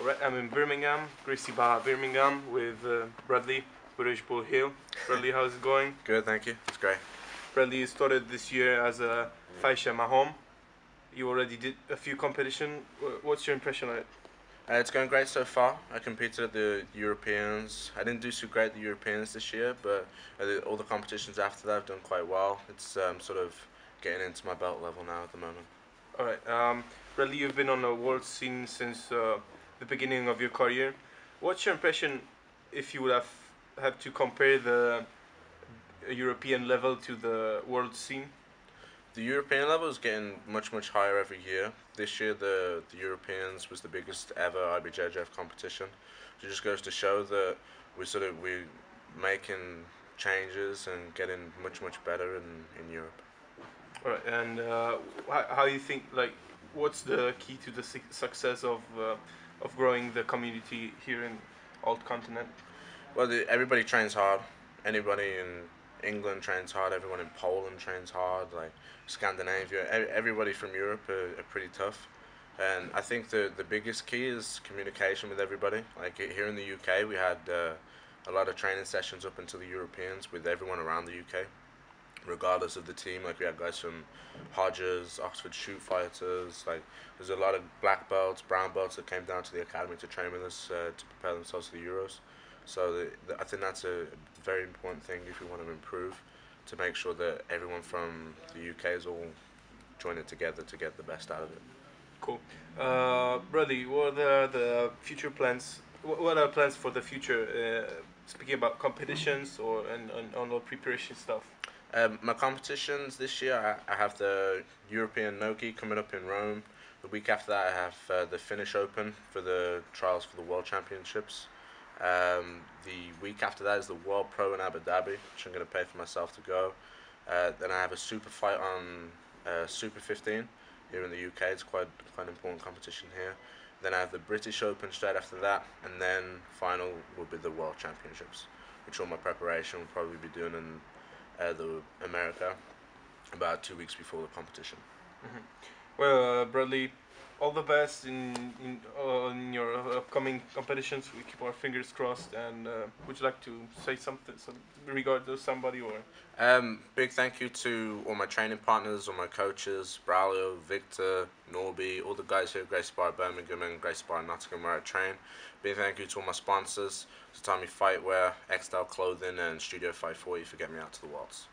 Right, I'm in Birmingham, Gracie Bar, Birmingham, with Bradley, British Bull Hill. Bradley, how's it going? Good, thank you. It's great. Bradley, you started this year as a Faisha Mahom. You already did a few competition. What's your impression on it? It's going great so far. I competed at the Europeans. I didn't do so great at the Europeans this year, but all the competitions after that I've done quite well. It's sort of getting into my belt level now at the moment. All right, Bradley, you've been on the world scene since the beginning of your career. What's your impression if you would have to compare the European level to the world scene? The European level is getting much higher every year. This year the Europeans was the biggest ever IBJJF competition. It just goes to show that we're making changes and getting much better in Europe. All right, and how you think, like, what's the key to the success of growing the community here in Alt Continent? Well, everybody trains hard. Anybody in England trains hard. Everyone in Poland trains hard. Like Scandinavia, everybody from Europe are pretty tough. And I think the biggest key is communication with everybody. Like here in the UK, we had a lot of training sessions up until the Europeans with everyone around the UK, regardless of the team. Like we had guys from Hodges, Oxford Shoot Fighters. Like there's a lot of black belts, brown belts that came down to the academy to train with us to prepare themselves for the Euros. So I think that's a very important thing if we want to improve, to make sure that everyone from the UK is all joining together to get the best out of it. Cool. Bradley, what are the future plans? What are plans for the future? Speaking about competitions or and on the preparation stuff. My competitions this year, I have the European Nogi coming up in Rome. The week after that, I have the Finnish Open for the trials for the World Championships. The week after that is the World Pro in Abu Dhabi, which I'm going to pay for myself to go. Then I have a super fight on Super 15 here in the UK. It's quite an important competition here. Then I have the British Open straight after that, and then final will be the World Championships, which all my preparation will probably be doing in the America about 2 weeks before the competition. Mm-hmm. Well, Bradley, all the best in your upcoming competitions. We keep our fingers crossed. And would you like to say something regarding somebody or? Big thank you to all my training partners, all my coaches, Braulio, Victor, Norby, all the guys here at Gracie Bar Birmingham and Gracie Bar Nottingham where I train. Big thank you to all my sponsors, to Tommy Fightwear, Xtile Clothing and Studio 540 for getting me out to the Worlds.